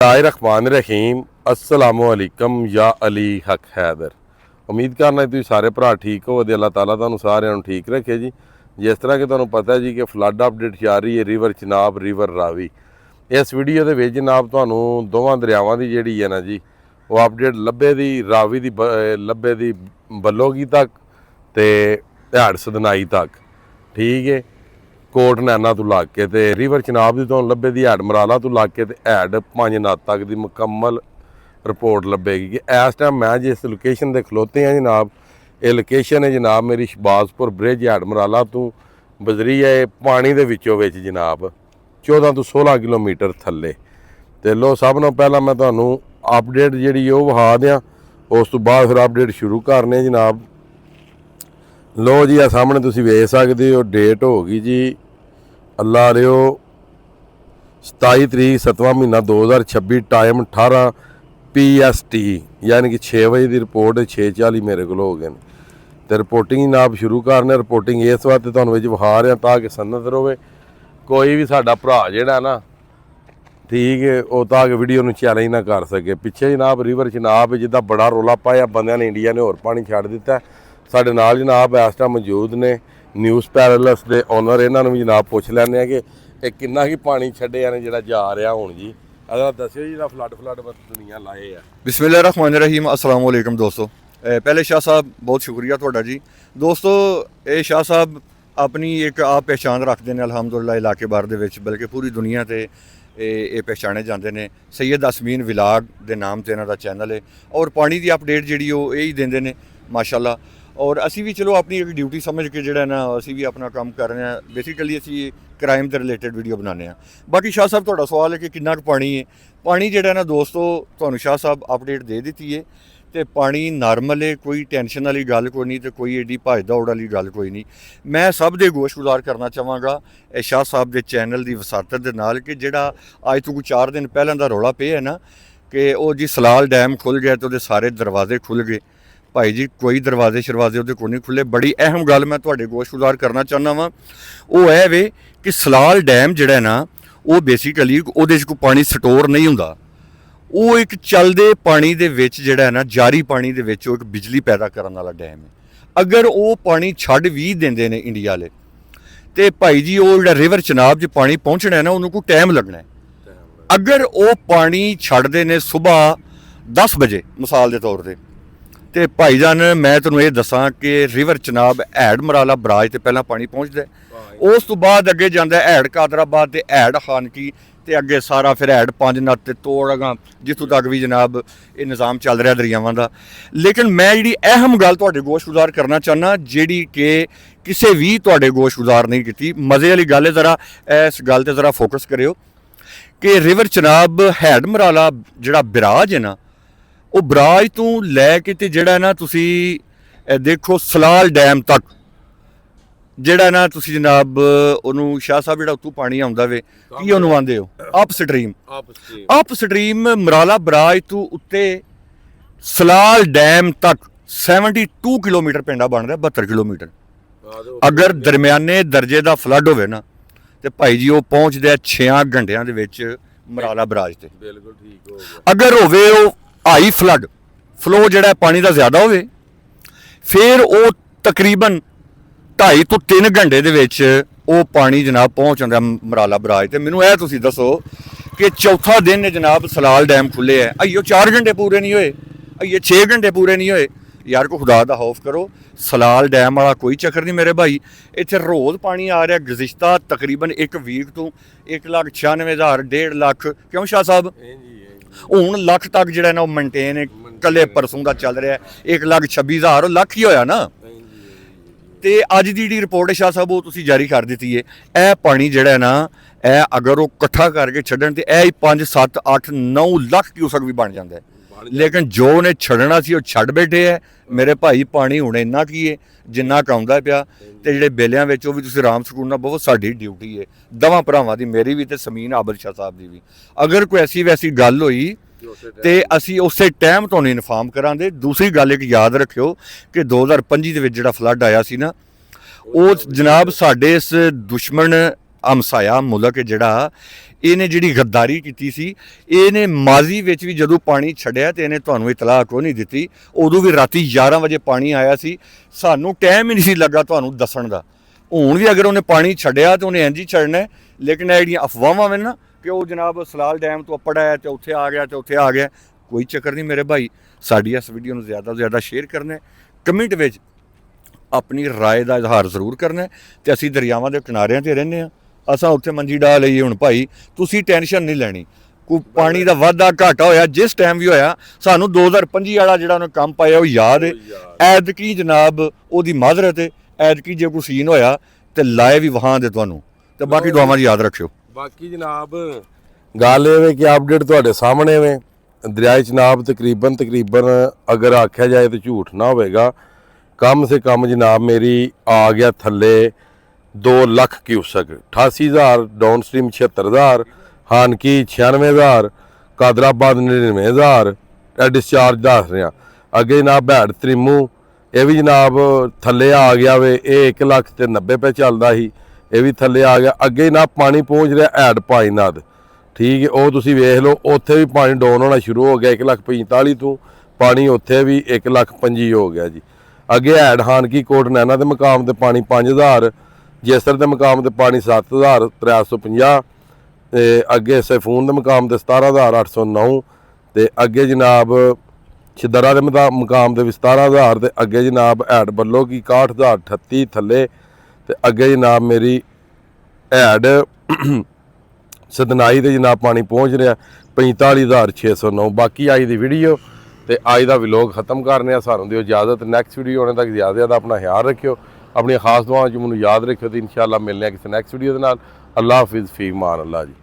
बिस्मिल्लाहिर्रहमानिर्रहीम अस्सलामुअलैकुम या अली हक हैदर। उम्मीद करना तुम सारे भरा ठीक हो। अल्लाह ताला तुहानू सारिਆਂ ਨੂੰ ठीक रखे जी। जिस तरह कि तुहानू पता है जी कि फ्लड अपडेट जा रही है रिवर चिनाब रिवर रावी। इस वीडियो के विच जनाब तुहानू दोवां दरियावां की जिहड़ी है ना जी वो अपडेट लब्बे दी रावी दी लब्बे दी बलोगी तक ते हाड़ सदनाई तक ठीक है। कोट नैना तो लग के ते रिवर चिनाब की तुहानू लब्बे दी हैड मराला तो लग के ते हैड 5 नत्थ तक की मुकम्मल रिपोर्ट लब्बेगी कि इस टाइम मैं जिस लोकेशन से खलोते हैं जनाब ये लोकेशन है जनाब मेरी शबाजपुर ब्रिज हैड मराला तो बजरी है पानी दे विचों विच जनाब 14 तो 16 किलोमीटर थल्ले। तो लो सब नाल पहला मैं तुहानू अपडेट जिहड़ी वो विखा दियां उस तो बाद फिर अपडेट शुरू करने जनाब। लो जी आ सामने तुसीं वेख सकदे हो डेट होगी जी अल्लाह रिओ 27 तरीक 7वां महीना 2026 टाइम 18 PST यानी कि 6 बजे की रिपोर्ट 6:40 मेरे को हो गए। तो रिपोर्टिंग जनाब शुरू करने रिपोर्टिंग इस वास्ते तुहानू विखा रहा ताकि सन्नत रहे कोई भी साडा भरा जिहड़ा ना ठीक है वो ताकि वीडियो में चैलेंज ना कर सके। पिछे जनाब रिवर चिनाब जिद्दां बड़ा रौला पाया बंदियां ने इंडिया ने होर पानी छड्ड दिता। साडे नाल जनाब इस टाइम मौजूद ने न्यूज़ पैरलस के ओनर इन्हां नूं भी जनाब पुछ लैंदे कि ये किन्ना ही पानी छड्डिया ने जिहड़ा जा रहा हुण जी अगर दस्सिओ जी फ्लड दुनिया लाए है। बिस्मिल्लाहिर्रहमानिर्रहीम अस्सलाम वालेकुम दोस्तों। पहले शाह साहब बहुत शुक्रिया तुहाडा जी। दोस्तों ये शाह साहब अपनी एक आप पहचान रखते हैं अलहमदुलिल्लाह इलाके बार दे विच बल्कि पूरी दुनिया ते ये पहचाने जाते हैं। सैयद असमीन विलाग के नाम से इन्हां दा चैनल है और पानी की अपडेट जिहड़ी वो यही देंदे ने माशाअल्लाह। और असी भी चलो अपनी एक ड्यूटी समझ के जिहड़ा ना असी भी अपना काम कर रहे हैं। बेसिकली असी क्राइम के रिलेटेड वीडियो बनाने हैं। बाकी शाह साहब तुहाडा सवाल है कि कितना कुछ पानी है। पानी जिहड़ा ना दोस्तों तुहानू शाह साहब अपडेट दे दी है तो पानी नॉर्मल है, कोई टेंशन वाली गल कोई नहीं तो कोई एडी भज दौड़ वाली गल कोई नहीं। मैं सब दे गोशगुजार करना चाहांगा शाह साहब के चैनल की वसातत दे नाल कि जिहड़ा अज तो कोई 4 दिन पहलां दा रौला पिया है ना कि वो जी सलाल डैम खुल गया तो सारे दरवाजे खुल गए। भाई जी कोई दरवाजे शरवाजे वो को नहीं खुले। बड़ी अहम गल मैं तुहाडे गोशगुजार करना चाहना वा वो है वे कि सलाल डैम जिहड़ा ना वो बेसिकली उहदे च कोई पानी स्टोर नहीं हुंदा। वो एक चलदे पानी दे विच जिहड़ा है ना जारी पानी दे विच एक बिजली पैदा करने वाला डैम है। अगर वो पानी छड्ड भी देंदे ने इंडिया वाले तो भाई जी वो जिहड़ा रिवर चिनाब च पानी पहुँचना है ना उन्होंने कोई टाइम लगना है। अगर वो पानी छड्डदे ने सुबह 10 बजे मिसाल के तौर पर तो भाईजान मैं तुहानू ये दसां कि river Chenab had Marala barrage तो पहला पानी पहुँचता है। उस तो बाद अगे जाता है हैड कादराबाद तो हैड खानकी तो अगे सारा फिर हैड 5 नत्थ ते तोड़ अगां जितों तक भी जनाब ये निज़ाम चल रहा दरियावां दा। लेकिन मैं जी अहम गल तुहाडे गोशगुजार करना चाहना जिहड़ी कि किसी भी तुहाडे गोशगुजार नहीं की मज़े वाली गल है। ज़रा इस गल ते ज़रा फोकस करियो कि रिवर चिनाब हैड मराला जिहड़ा बिराज है ना वो बराज तो लैके तो जिहड़ा ना तुसी देखो सलाल डैम तक जिहड़ा ना तुसी जनाब उन्होंने शाह साहब जिहड़ा उत्तों पानी आउंदा वे की उन्होंने आंदे हो अप स्ट्रीम मराला बराज तो उत्ते सलाल डैम तक 72 किलोमीटर पिंडा बन रहा 72 किलोमीटर। अगर दरम्याने दर्जे का फ्लड होवे ना तो भाई जी वो पहुँचते 6 घंटिया मराला बराज ते। बिल्कुल ठीक हो गया। अगर होवे हाई फ्लड फ्लो जिहड़ा पानी का ज़्यादा होवे फिर वो तकरीबन 2.5 तो 3 घंटे दे विच वो पानी जनाब पहुँच जाता मराला बराज। तो मैनू यह तुसीं दसो कि चौथा दिन जनाब सलाल डैम खुले है। अइयो 4 घंटे पूरे नहीं होए, अइयो 6 घंटे पूरे नहीं होए। यार को खुदा दा खौफ करो। सलाल डैम वाला कोई चक्कर नहीं मेरे भाई। इत्थे रोज़ पानी आ रहा गुज़िश्ता तकरीबन 1 वीक तो 1,96,000 1.5 लाख क्यों शाह साहब हुण लख तक जिहड़ा ना मेनटेन है। कल परसों का चल रहा है 1,26,000 लख ही होया ना। तो अज की जी रिपोर्ट है शाह साहब वो तुसीं जारी कर दी है। यह पानी जिहड़ा ना यह अगर वो कट्ठा करके छड्डण तो यह 5, 7, 8, 9 लाख क्यूसक भी बन जाता है। लेकिन जो उन्हें छड्डना सी वो छड्ड बैठे है मेरे भाई। पानी हुण इन्ना की है जिन्ना क आउंदा पिया ते जिहड़े बेलियां विच वो भी तुसीं आराम सकून नाल बहुत साडी ड्यूटी है दवां भरावां दी मेरी भी ते समीन आबद शाह साहब दी भी। अगर कोई ऐसी वैसी गल होई तो असी उस टाइम तो इन्फॉर्म करांगे। दूसरी गल एक याद रखियो कि 2025 दे विच जिहड़ा फ्लड आया सी ना वो जनाब साडे इस दुश्मन ਹਮਸਾਇਆ ਮੁਲਕ ਜਿਹੜਾ ਇਹਨੇ ਜਿਹੜੀ ਗੱਦਾਰੀ ਕੀਤੀ ਸੀ, ਇਹਨੇ ਮਾਜ਼ੀ ਵਿੱਚ ਵੀ ਜਦੋਂ ਪਾਣੀ ਛੱਡਿਆ ਤੇ ਇਹਨੇ ਤੁਹਾਨੂੰ ਇਤਲਾਹ ਕੋਈ ਨਹੀਂ ਦਿੱਤੀ। ਉਦੋਂ ਵੀ ਰਾਤੀ 11 ਵਜੇ ਪਾਣੀ ਆਇਆ ਸੀ, ਸਾਨੂੰ ਟਾਈਮ ਹੀ ਨਹੀਂ ਸੀ ਲੱਗਾ ਤੁਹਾਨੂੰ ਦੱਸਣ ਦਾ। ਹੁਣ ਵੀ ਅਗਰ ਉਹਨੇ ਪਾਣੀ ਛੱਡਿਆ ਤੇ ਉਹਨੇ ਇੰਝ ਹੀ ਛੱਡਣਾ ਹੈ। ਲੇਕਿਨ ਇਹ ਜਿਹੜੀਆਂ ਅਫਵਾਹਾਂ ਵੇ ਨਾ ਕਿ ਉਹ ਜਨਾਬ ਸਲਾਲ ਡੈਮ ਤੋਂ ਅੱਪੜ ਆਇਆ ਤੇ ਉੱਥੇ ਆ ਗਿਆ ਤੇ ਉੱਥੇ ਆ ਗਿਆ, ਕੋਈ ਚੱਕਰ ਨਹੀਂ ਮੇਰੇ ਭਾਈ। ਸਾਡੀ ਇਸ ਵੀਡੀਓ ਨੂੰ ਜ਼ਿਆਦਾ ਤੋਂ ਜ਼ਿਆਦਾ ਸ਼ੇਅਰ ਕਰਨਾ ਹੈ, ਕਮੈਂਟ ਵਿੱਚ ਆਪਣੀ ਰਾਏ ਦਾ ਇਜ਼ਹਾਰ ਜ਼ਰੂਰ ਕਰਨਾ ਹੈ। ਤੇ ਅਸੀਂ ਦਰਿਆਵਾਂ ਦੇ ਕਿਨਾਰਿਆਂ 'ਤੇ ਰਹਿੰਦੇ ਹਾਂ, ਅਸਾਂ ਉੱਥੇ ਮੰਜੀ ਡਾ ਲਈਏ। ਹੁਣ ਭਾਈ ਤੁਸੀਂ ਟੈਨਸ਼ਨ ਨਹੀਂ ਲੈਣੀ, ਕੋਈ ਪਾਣੀ ਦਾ ਵਾਧਾ ਘਾਟਾ ਹੋਇਆ ਜਿਸ ਟਾਈਮ ਵੀ ਹੋਇਆ, ਸਾਨੂੰ 2025 ਵਾਲਾ ਜਿਹੜਾ ਉਹਨੇ ਕੰਮ ਪਾਇਆ ਉਹ ਯਾਦ ਹੈ। ਐਤਕੀ ਜਨਾਬ ਉਹਦੀ ਮਾਜ਼ਰਤ ਹੈ, ਐਤਕੀ ਜੇ ਕੋਈ ਸੀਨ ਹੋਇਆ ਤੇ ਲਾਏ ਵੀ ਵਹਾਂ ਦੇ ਤੁਹਾਨੂੰ, ਤੇ ਬਾਕੀ ਦੁਆਵਾਂ ਦੀ ਯਾਦ ਰੱਖਿਓ। ਬਾਕੀ ਜਨਾਬ ਗੱਲ ਇਹ ਵੇ ਕਿ ਅਪਡੇਟ ਤੁਹਾਡੇ ਸਾਹਮਣੇ ਵੇ। ਦਰਿਆਏ ਚਨਾਬ ਤਕਰੀਬਨ ਅਗਰ ਆਖਿਆ ਜਾਏ ਤਾਂ ਝੂਠ ਨਾ ਹੋਵੇਗਾ, ਕਮ ਸੇ ਕਮ ਜਨਾਬ ਮੇਰੀ ਆ ਗਿਆ ਥੱਲੇ 2 lakh cusec, 88,000 down stream 76,000, ਹਾਨਕੀ 96,000, Kadrabad 99,000 discharge ਦੱਸ ਰਿਹਾ। ਅੱਗੇ ਜਨਾਬ ਭੈੜ ਤ੍ਰਿਮੂ ਇਹ ਵੀ ਜਨਾਬ ਥੱਲੇ ਆ ਗਿਆ ਵੇ, ਇਹ 1 ਲੱਖ ਤੇ 90 ਪੈ ਚੱਲਦਾ ਸੀ, ਇਹ ਵੀ ਥੱਲੇ ਆ ਗਿਆ। ਅੱਗੇ ਜਨਾਬ ਪਾਣੀ ਪਹੁੰਚ ਰਿਹਾ ਐਡ ਪਾਈਨਾਦ, ਠੀਕ ਹੈ, ਉਹ ਤੁਸੀਂ ਵੇਖ ਲਓ। ਉੱਥੇ ਵੀ ਪਾਣੀ ਡਾਊਨ ਹੋਣਾ ਸ਼ੁਰੂ ਹੋ ਗਿਆ, 1,45,000 ਤੋਂ ਪਾਣੀ ਉੱਥੇ ਵੀ 1,25,000 ਹੋ ਗਿਆ ਜੀ। ਅੱਗੇ ਐਡ ਹਾਨਕੀ ਕੋਟ ਨੈਣਾ ਦੇ ਮਕਾਮ ਤੇ ਪਾਣੀ 5,000, ਜੇਸਰ ਦੇ ਮਕਾਮ ਤੇ ਪਾਣੀ 7,350, ਤੇ ਅੱਗੇ ਸੈਫੂਨ ਦੇ ਮਕਾਮ ਤੇ 17,809, ਤੇ ਅੱਗੇ ਜਨਾਬ ਛਿਦਰਾ ਦੇ ਮਕਾਮ ਤੇ ਵੀ 17,000, ਤੇ ਅੱਗੇ ਜਨਾਬ ਐਡ ਬੱਲੋ ਕੀ 61,038 ਥੱਲੇ, ਤੇ ਅੱਗੇ ਜਨਾਬ ਮੇਰੀ ਐਡ ਸਦਨਾਈ ਤੇ ਜਨਾਬ ਪਾਣੀ ਪਹੁੰਚ ਰਿਹਾ 45,609। ਬਾਕੀ ਅੱਜ ਦੀ ਵੀਡੀਓ ਤੇ ਅੱਜ ਦਾ ਵਲੌਗ ਖਤਮ ਕਰਨੇ ਆ, ਸਾਨੂੰ ਦਿਓ ਇਜਾਜ਼ਤ। ਨੈਕਸਟ ਵੀਡੀਓ ਆਉਣੇ ਤੱਕ ਜ਼ਿਆਦਾ ਆਪਣਾ ਖਿਆਲ ਰੱਖਿਓ, ਆਪਣੀਆਂ ਖਾਸ ਦੁਆਵਾਂ 'ਚ ਮੈਨੂੰ ਯਾਦ ਰੱਖਿਓ, ਤੇ ਇਨਸ਼ਾਅੱਲਾ ਮਿਲਨੇ ਆ ਕਿਸੇ ਨੈਕਸਟ ਵੀਡੀਓ ਦੇ ਨਾਲ। ਅੱਲਾ ਹਾਫਿਜ਼, ਫੀ ਮਾਨ ਅੱਲਾ ਜੀ।